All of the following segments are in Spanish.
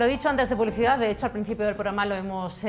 Lo dicho antes de publicidad, de hecho al principio del programa lo hemos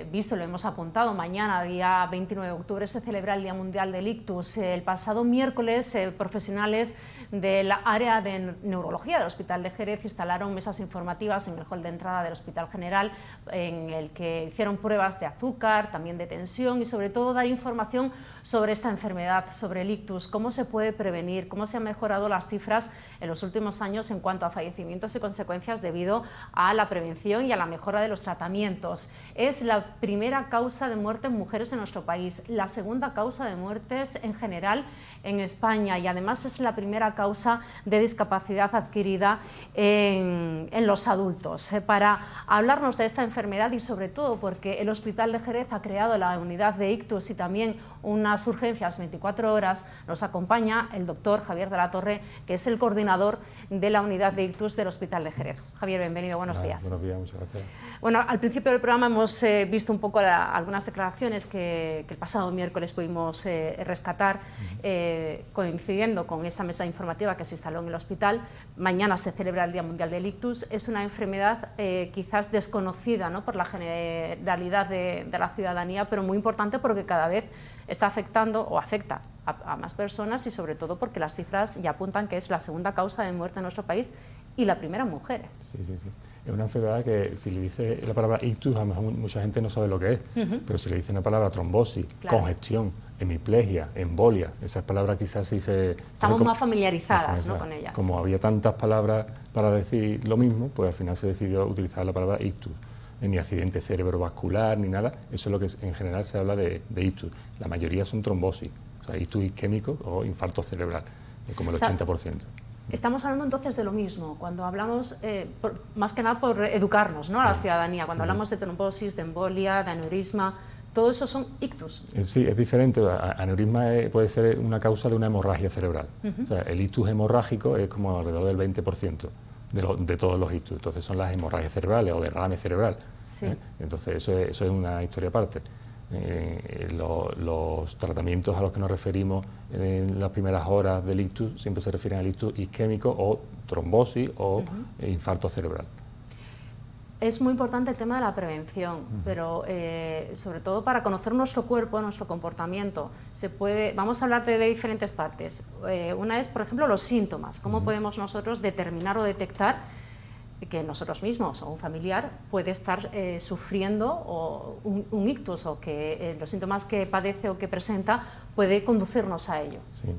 visto, lo hemos apuntado. Mañana, día 29 de octubre, se celebra el Día Mundial del Ictus. El pasado miércoles, profesionales del área de neurología del Hospital de Jerez instalaron mesas informativas en el hall de entrada del Hospital General, en el que hicieron pruebas de azúcar, también de tensión y sobre todo dar información sobre esta enfermedad, sobre el ictus, cómo se puede prevenir, cómo se han mejorado las cifras en los últimos años en cuanto a fallecimientos y consecuencias debido a la prevención y a la mejora de los tratamientos. Es la primera causa de muerte en mujeres en nuestro país, la segunda causa de muertes en general en España y además es la primera causa de discapacidad adquirida en los adultos. Para hablarnos de esta enfermedad y sobre todo porque el Hospital de Jerez ha creado la unidad de ictus y también unas urgencias 24 horas, nos acompaña el doctor Javier de la Torre, que es el coordinador de la unidad de ictus del Hospital de Jerez. Javier, bienvenido, buenos días. Buenos días, muchas gracias. Bueno, al principio del programa hemos visto un poco algunas declaraciones que el pasado miércoles pudimos rescatar, coincidiendo con esa mesa informativa que se instaló en el hospital. Mañana se celebra el Día Mundial del Ictus. Es una enfermedad quizás desconocida, ¿no?, por la generalidad de la ciudadanía, pero muy importante porque cada vez está afectando o afecta a más personas y sobre todo porque las cifras ya apuntan que es la segunda causa de muerte en nuestro país y la primera en mujeres. Sí. Es una enfermedad que si le dice la palabra ictus, a lo mejor mucha gente no sabe lo que es, pero si le dice una palabra trombosis, claro, congestión, hemiplegia, embolia, esas palabras quizás sí se... Estamos más familiarizadas, ¿no?, con ellas. Como había tantas palabras para decir lo mismo, pues al final se decidió utilizar la palabra ictus. Ni accidente cerebrovascular ni nada, eso es lo que en general se habla de ictus. La mayoría son trombosis, o sea, ictus isquémico o infarto cerebral, como el 80%. Estamos hablando entonces de lo mismo, cuando hablamos, más que nada por educarnos, ¿no?, a la ciudadanía, cuando hablamos de trombosis, de embolia, de aneurisma, todo eso son ictus. Sí, es diferente. Aneurisma puede ser una causa de una hemorragia cerebral. O sea, el ictus hemorrágico es como alrededor del 20%. De todos los ictus, entonces son las hemorragias cerebrales o derrame cerebral. Sí. Entonces eso es una historia aparte. Los tratamientos a los que nos referimos en las primeras horas del ictus siempre se refieren al ictus isquémico o trombosis o infarto cerebral. Es muy importante el tema de la prevención, pero sobre todo para conocer nuestro cuerpo, nuestro comportamiento. Vamos a hablar de diferentes partes. Una es, por ejemplo, los síntomas. ¿Cómo podemos nosotros determinar o detectar que nosotros mismos o un familiar puede estar sufriendo un ictus o que los síntomas que padece o que presenta puede conducirnos a ello? Sí.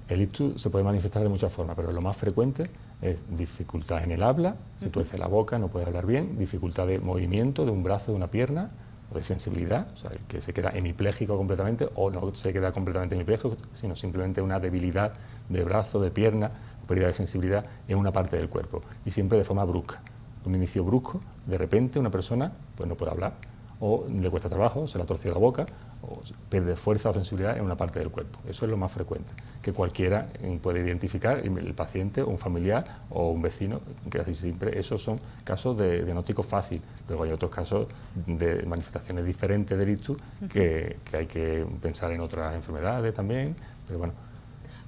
El ictus se puede manifestar de muchas formas, pero lo más frecuente es dificultad en el habla, se tuerce la boca, no puede hablar bien, dificultad de movimiento de un brazo, de una pierna, o de sensibilidad, o sea, que se queda hemipléjico completamente o no se queda completamente hemipléjico, sino simplemente una debilidad de brazo, de pierna, pérdida de sensibilidad en una parte del cuerpo y siempre de forma brusca. Un inicio brusco, de repente una persona pues no puede hablar, o le cuesta trabajo, se le ha torcido la boca, o pierde fuerza o sensibilidad en una parte del cuerpo. Eso es lo más frecuente, que cualquiera puede identificar, el paciente, un familiar o un vecino, que casi siempre esos son casos de diagnóstico fácil. Luego hay otros casos de manifestaciones diferentes del ictus que hay que pensar en otras enfermedades también, pero bueno.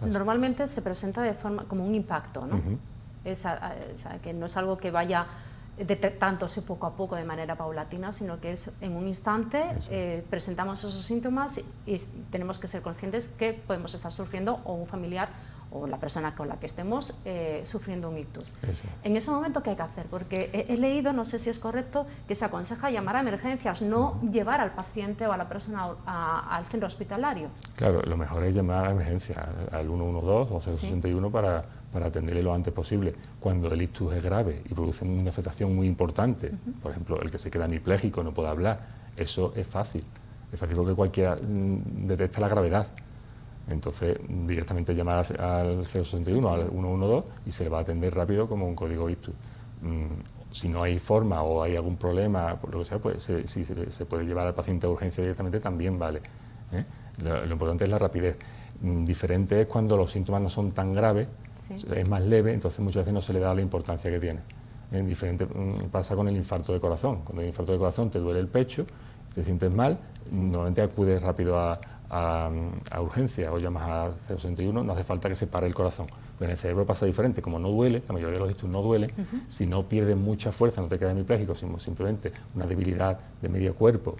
Normalmente se presenta de forma como un impacto, ¿no? Que no es algo que vaya detectándose poco a poco de manera paulatina, sino que es en un instante, presentamos esos síntomas y tenemos que ser conscientes que podemos estar sufriendo o un familiar o la persona con la que estemos sufriendo un ictus. Eso. En ese momento, ¿qué hay que hacer? Porque he leído, no sé si es correcto, que se aconseja llamar a emergencias, no llevar al paciente o a la persona al centro hospitalario. Claro, lo mejor es llamar a emergencia, al 112 o 061 para atenderle lo antes posible. Cuando el ictus es grave y produce una afectación muy importante, por ejemplo, el que se queda hemipléjico, no puede hablar, eso es fácil porque cualquiera detecta la gravedad. Entonces, directamente llamar al 061, al 112 y se le va a atender rápido como un código ictus. Si no hay forma o hay algún problema, por lo que sea, pues si se puede llevar al paciente a urgencia directamente, también vale. Lo importante es la rapidez. Diferente es cuando los síntomas no son tan graves, es más leve, entonces muchas veces no se le da la importancia que tiene. Diferente pasa con el infarto de corazón. Cuando hay infarto de corazón te duele el pecho, te sientes mal, normalmente acudes rápido a urgencia o llamas a 061, no hace falta que se pare el corazón. Pero en el cerebro pasa diferente, como no duele, la mayoría de los ictus no duelen, si no pierdes mucha fuerza, no te quedas hemipléjico, sino simplemente una debilidad de medio cuerpo,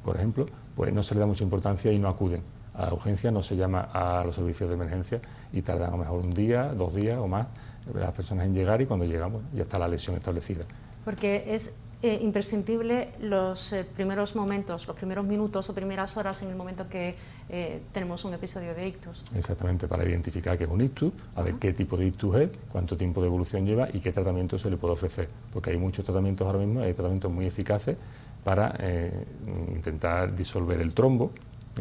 por ejemplo, pues no se le da mucha importancia y no acuden a urgencias, no se llama a los servicios de emergencia y tardan a lo mejor un día, 2 días o más las personas en llegar, y cuando llegan, bueno, ya está la lesión establecida. Porque es imprescindible los primeros momentos, los primeros minutos o primeras horas en el momento que tenemos un episodio de ictus. Exactamente, para identificar qué es un ictus, a ver qué tipo de ictus es, cuánto tiempo de evolución lleva y qué tratamiento se le puede ofrecer. Porque hay muchos tratamientos ahora mismo, hay tratamientos muy eficaces para intentar disolver el trombo.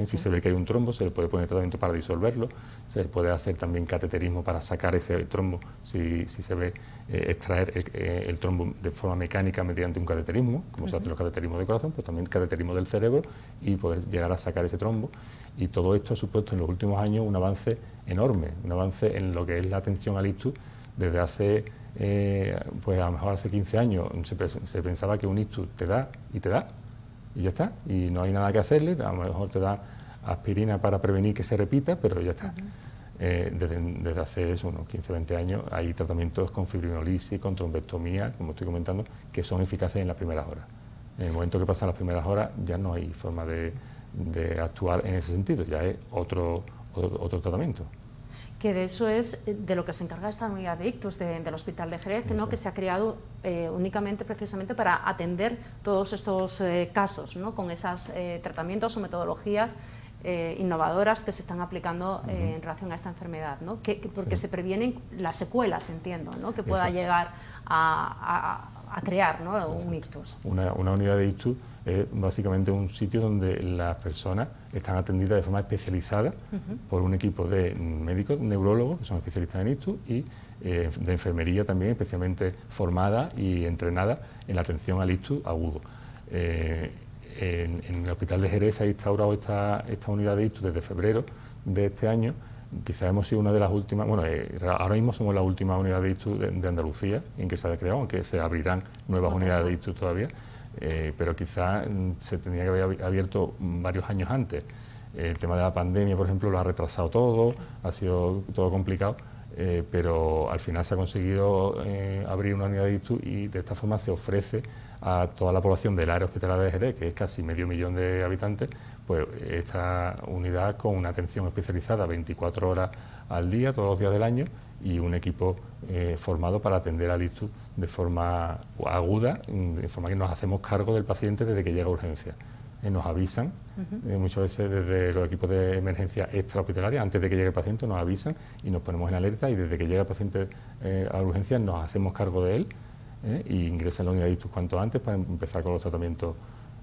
Si se ve que hay un trombo, se le puede poner tratamiento para disolverlo, se le puede hacer también cateterismo para sacar ese trombo, si se ve extraer el trombo de forma mecánica mediante un cateterismo, como se hacen los cateterismos de corazón, pues también cateterismo del cerebro y poder llegar a sacar ese trombo. Y todo esto ha supuesto en los últimos años un avance enorme, un avance en lo que es la atención al ictus. Desde hace, pues a lo mejor hace 15 años se pensaba que un ictus te da y ya está, y no hay nada que hacerle, a lo mejor te da aspirina para prevenir que se repita, pero ya está. Desde hace eso, unos 15 o 20 años hay tratamientos con fibrinolisis, con trombectomía, como estoy comentando, que son eficaces en las primeras horas. En el momento que pasan las primeras horas ya no hay forma de actuar en ese sentido, ya es otro tratamiento. Que de eso es de lo que se encarga esta unidad de ictus del Hospital de Jerez, ¿no? Que se ha creado únicamente precisamente para atender todos estos casos, ¿no? Con esos tratamientos o metodologías innovadoras que se están aplicando en relación a esta enfermedad, ¿no? Porque se previenen las secuelas, entiendo, ¿no? Que pueda llegar a crear, ¿no? Un ictus. Una unidad de ictus es básicamente un sitio donde las personas están atendidas de forma especializada por un equipo de médicos, neurólogos, que son especialistas en ictus, y de enfermería también, especialmente formada y entrenada en la atención al ictus agudo. En el Hospital de Jerez se ha instaurado esta unidad de ictus desde febrero de este año. Quizás hemos sido una de las últimas, bueno, ahora mismo somos la última unidad de ictus de Andalucía en que se ha creado, aunque se abrirán nuevas unidades de ictus todavía, pero quizás se tendría que haber abierto varios años antes. El tema de la pandemia, por ejemplo, lo ha retrasado todo, ha sido todo complicado, pero al final se ha conseguido abrir una unidad de ictus y de esta forma se ofrece a toda la población del área hospitalaria de Jerez, que es casi 500.000 de habitantes, pues esta unidad con una atención especializada 24 horas al día, todos los días del año, y un equipo formado para atender al ictus de forma aguda, de forma que nos hacemos cargo del paciente desde que llega a urgencia. Nos avisan, muchas veces desde los equipos de emergencia extrahospitalaria, antes de que llegue el paciente nos avisan y nos ponemos en alerta, y desde que llega el paciente a urgencia nos hacemos cargo de él, y ingresa en la unidad de ictus cuanto antes para empezar con los tratamientos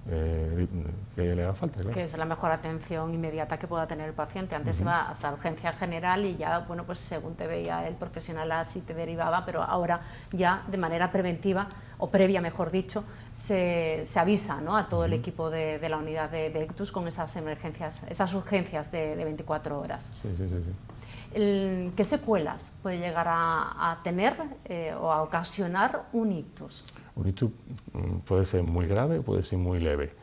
que le haga falta. Claro. Que es la mejor atención inmediata que pueda tener el paciente. Antes iba hasta la urgencia general y ya, bueno, pues según te veía el profesional así te derivaba, pero ahora ya de manera preventiva, o previa mejor dicho, se avisa, ¿no? A todo el equipo de la unidad de ictus con esas emergencias, esas urgencias de 24 horas. Sí. ¿Qué secuelas puede llegar a tener o a ocasionar un ictus? Un ictus puede ser muy grave o puede ser muy leve.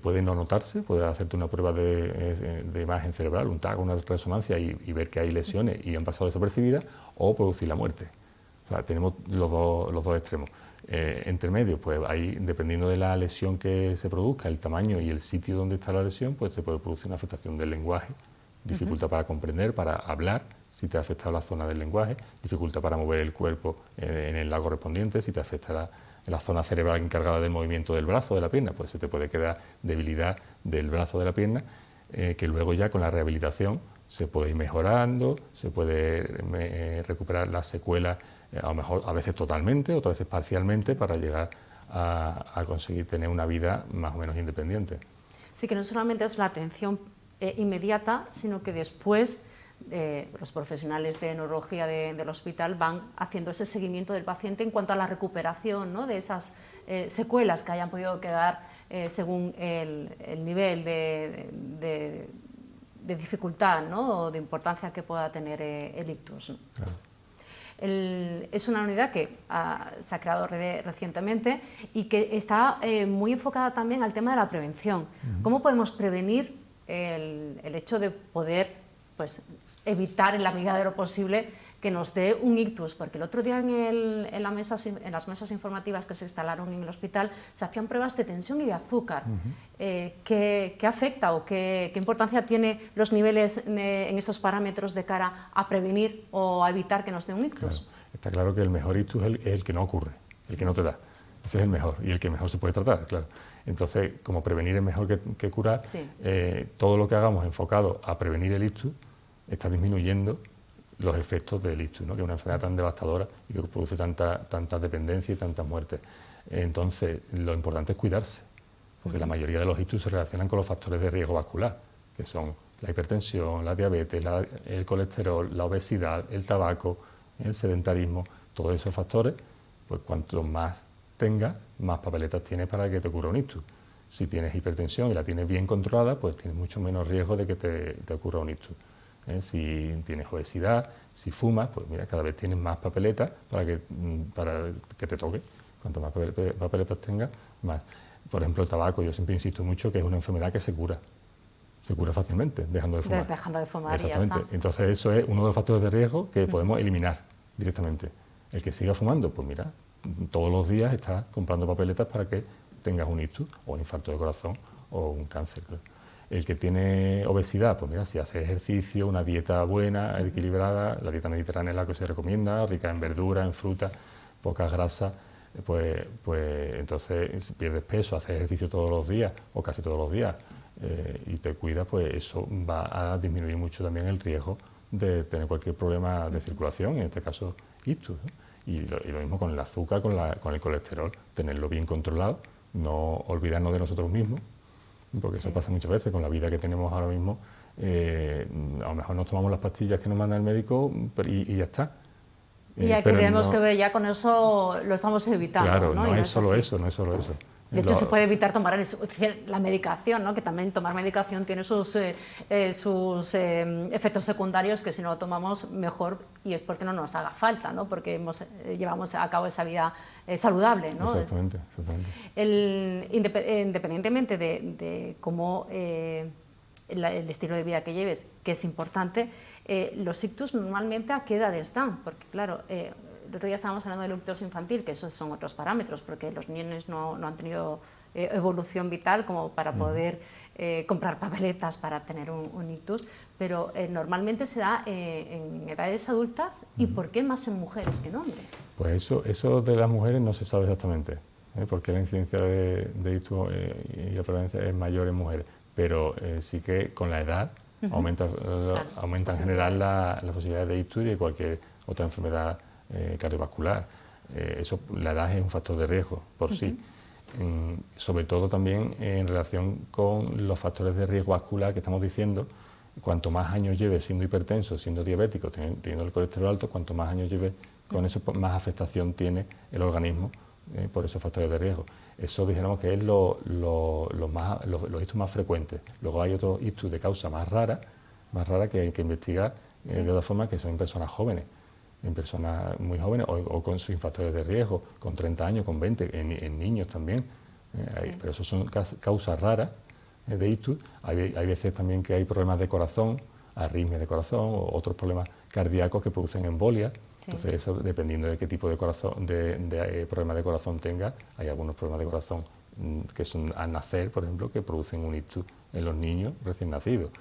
Puede no notarse, puede hacerte una prueba de imagen cerebral, un TAC, una resonancia y ver que hay lesiones y han pasado desapercibidas, o producir la muerte. O sea, tenemos los dos extremos. Entre medio, pues ahí, dependiendo de la lesión que se produzca, el tamaño y el sitio donde está la lesión, pues se puede producir una afectación del lenguaje, dificultad para comprender, para hablar, si te ha afectado la zona del lenguaje, dificultad para mover el cuerpo en el lado correspondiente, si te afecta la zona cerebral encargada del movimiento del brazo, de la pierna, pues se te puede quedar debilidad del brazo, de la pierna, que luego ya con la rehabilitación se puede ir mejorando, se puede recuperar las secuelas, a lo mejor a veces totalmente, otras veces parcialmente, para llegar a conseguir tener una vida más o menos independiente. Sí, que no solamente es la atención inmediata, sino que después los profesionales de neurología del hospital van haciendo ese seguimiento del paciente en cuanto a la recuperación, ¿no? De esas secuelas que hayan podido quedar según el nivel de dificultad, ¿no? O de importancia que pueda tener el ictus, ¿no? Claro. Es una unidad que se ha creado recientemente y que está muy enfocada también al tema de la prevención. ¿Cómo podemos prevenir el hecho de poder, pues, evitar en la medida de lo posible que nos dé un ictus, porque el otro día en las mesas informativas que se instalaron en el hospital se hacían pruebas de tensión y de azúcar. ¿Qué afecta o qué importancia tiene los niveles en esos parámetros de cara a prevenir o a evitar que nos dé un ictus? Claro. Está claro que el mejor ictus es el que no ocurre, el que no te da. Ese es el mejor y el que mejor se puede tratar, claro. Entonces, como prevenir es mejor que curar, sí. Todo lo que hagamos enfocado a prevenir el ictus está disminuyendo los efectos del ictus, ¿no? Que es una enfermedad tan devastadora y que produce tanta dependencia y tantas muertes. Entonces, lo importante es cuidarse, porque la mayoría de los ictus se relacionan con los factores de riesgo vascular, que son la hipertensión, la diabetes, el colesterol, la obesidad, el tabaco, el sedentarismo. Todos esos factores, pues cuanto más tengas, más papeletas tienes para que te ocurra un ictus. Si tienes hipertensión y la tienes bien controlada, pues tienes mucho menos riesgo de que te ocurra un ictus. Si tienes obesidad, si fumas, pues mira, cada vez tienes más papeletas para que te toque. Cuanto más papeletas tengas, más. Por ejemplo, el tabaco, yo siempre insisto mucho que es una enfermedad que se cura fácilmente, dejando de fumar. Dejando de fumar y ya está. Entonces eso es uno de los factores de riesgo que podemos eliminar directamente. El que siga fumando, pues mira, todos los días estás comprando papeletas para que tengas un ictus o un infarto de corazón o un cáncer. Claro. El que tiene obesidad, pues mira, si hace ejercicio, una dieta buena, equilibrada, la dieta mediterránea es la que se recomienda, rica en verdura, en fruta, pocas grasas, pues entonces si pierdes peso, haces ejercicio todos los días o casi todos los días y te cuidas, pues eso va a disminuir mucho también el riesgo de tener cualquier problema de circulación, en este caso ictus, ¿no? Y lo mismo con el azúcar, con el colesterol, tenerlo bien controlado, no olvidarnos de nosotros mismos, porque eso pasa muchas veces con la vida que tenemos ahora mismo. A lo mejor nos tomamos las pastillas que nos manda el médico y ya está. Y ya creemos que ya con eso lo estamos evitando. Claro, no es solo eso, no es solo eso. De hecho, se puede evitar tomar la medicación, ¿no? Que también tomar medicación tiene sus efectos secundarios que si no lo tomamos mejor y es porque no nos haga falta, ¿no? Porque llevamos a cabo esa vida saludable, ¿no? Exactamente. Independientemente de cómo el estilo de vida que lleves, que es importante, los ictus normalmente ¿a qué edades están? Porque claro, el otro día estábamos hablando del ictus infantil, que esos son otros parámetros, porque los niños no han tenido evolución vital como para poder comprar papeletas para tener un ictus, pero normalmente se da en edades adultas. ¿Y por qué más en mujeres que en hombres? Pues eso de las mujeres no se sabe exactamente, porque la incidencia de ictus y la prevalencia es mayor en mujeres, pero sí que con la edad aumenta en general las posibilidades de ictus y de cualquier otra enfermedad cardiovascular. La edad es un factor de riesgo por sí, sobre todo también en relación con los factores de riesgo vascular que estamos diciendo. Cuanto más años lleves siendo hipertenso, siendo diabético, teniendo el colesterol alto, cuanto más años lleves con eso, más afectación tiene el organismo por esos factores de riesgo. Eso dijéramos que es los ictus más frecuentes. Luego hay otros ictus de causa más rara que hay que investigar de otra forma, que son en personas jóvenes, en personas muy jóvenes o con sus factores de riesgo, con 30 años, con 20, en niños también. Pero esos son causas raras de ictus. Hay veces también que hay problemas de corazón, arritmias de corazón o otros problemas cardíacos que producen embolia. Entonces, eso, dependiendo de qué tipo de problema de corazón tenga, hay algunos problemas de corazón que son al nacer, por ejemplo, que producen un ictus en los niños recién nacidos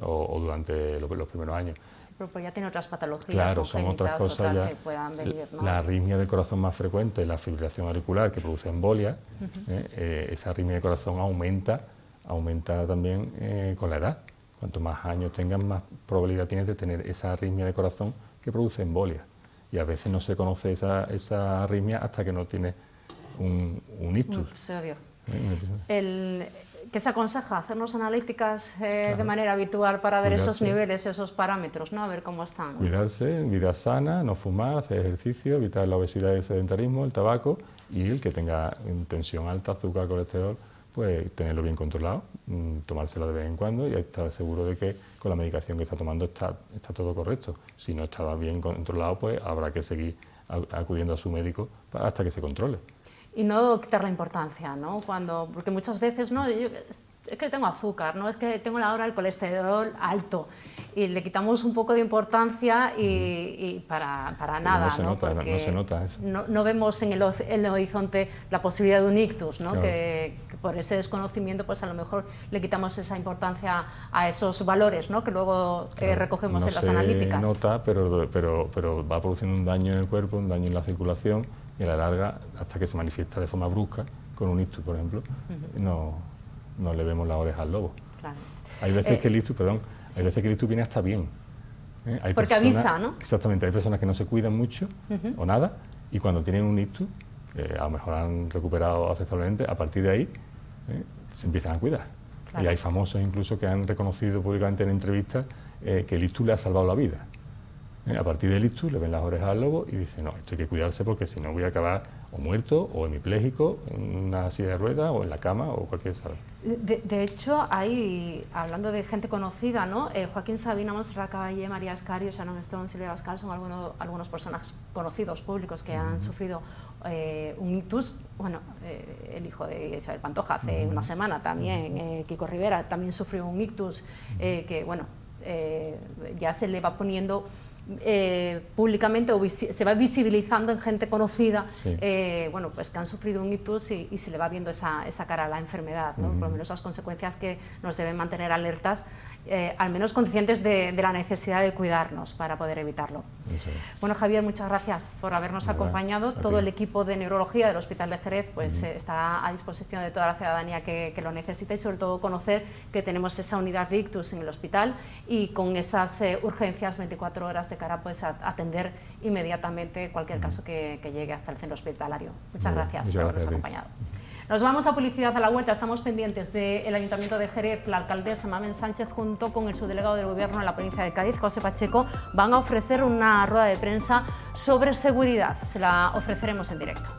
o durante los primeros años. Pero pues ya tiene otras patologías, claro, son otras cosas ya. Que puedan venir, ¿no? La arritmia del corazón más frecuente, la fibrilación auricular que produce embolia, esa arritmia de corazón aumenta también con la edad. Cuanto más años tengas, más probabilidad tienes de tener esa arritmia de corazón que produce embolia. Y a veces no se conoce esa arritmia hasta que no tiene un ictus. Se obvio. ¿Qué se aconseja? Hacernos analíticas de manera habitual para ver esos niveles, esos parámetros, ¿no? A ver cómo están. Cuidarse, vida sana, no fumar, hacer ejercicio, evitar la obesidad y el sedentarismo, el tabaco, y el que tenga tensión alta, azúcar, colesterol, pues tenerlo bien controlado, tomárselo de vez en cuando y estar seguro de que con la medicación que está tomando está todo correcto. Si no estaba bien controlado, pues habrá que seguir acudiendo a su médico hasta que se controle. Y no quitar la importancia, ¿no? Porque muchas veces, ¿no? es que tengo azúcar, ¿no? Es que tengo ahora el colesterol alto, y le quitamos un poco de importancia y para nada, no se nota, porque no se nota eso. No vemos en el horizonte la posibilidad de un ictus, ¿no? Claro. Que por ese desconocimiento pues a lo mejor le quitamos esa importancia a esos valores, ¿no? Que luego recogemos en las analíticas. No se nota, pero va produciendo un daño en el cuerpo, un daño en la circulación, y a la larga, hasta que se manifiesta de forma brusca, con un ictus, por ejemplo, no le vemos la oreja al lobo. Claro. Hay veces que el ictus, sí. hay veces que el ictus viene hasta bien. Hay porque personas, avisa, ¿no? Exactamente, hay personas que no se cuidan mucho o nada, y cuando tienen un ictus, a lo mejor han recuperado aceptablemente, a partir de ahí se empiezan a cuidar. Claro. Y hay famosos incluso que han reconocido públicamente en entrevistas que el ictus le ha salvado la vida. A partir del ictus le ven las orejas al lobo y dicen, no, esto hay que cuidarse porque si no voy a acabar o muerto o hemipléjico, en una silla de ruedas o en la cama o cualquier sabe. De hecho, hay, hablando de gente conocida, ¿no? Joaquín Sabina, Montserrat Caballé, María Escario, Sharon Stone, Silvia Pascal, son algunos personajes conocidos, públicos, que han sufrido un ictus. Bueno, el hijo de Isabel Pantoja hace una semana también, Kiko Rivera, también sufrió un ictus que, bueno, ya se le va poniendo públicamente o se va visibilizando en gente conocida, sí. Bueno, pues que han sufrido un ictus y se le va viendo esa cara a la enfermedad, ¿no? Por lo menos esas consecuencias que nos deben mantener alertas, al menos conscientes de la necesidad de cuidarnos para poder evitarlo. Eso es. Bueno, Javier, muchas gracias por habernos acompañado. Todo el equipo de neurología del Hospital de Jerez pues está a disposición de toda la ciudadanía que lo necesita, y sobre todo conocer que tenemos esa unidad de ictus en el hospital y con esas urgencias 24 horas de cara pues, a atender inmediatamente cualquier caso que llegue hasta el centro hospitalario. Muchas gracias por habernos acompañado. Nos vamos a publicidad. A la vuelta estamos pendientes del Ayuntamiento de Jerez. La alcaldesa Mamen Sánchez, junto con el subdelegado del Gobierno en la provincia de Cádiz, José Pacheco, van a ofrecer una rueda de prensa sobre seguridad. Se la ofreceremos en directo.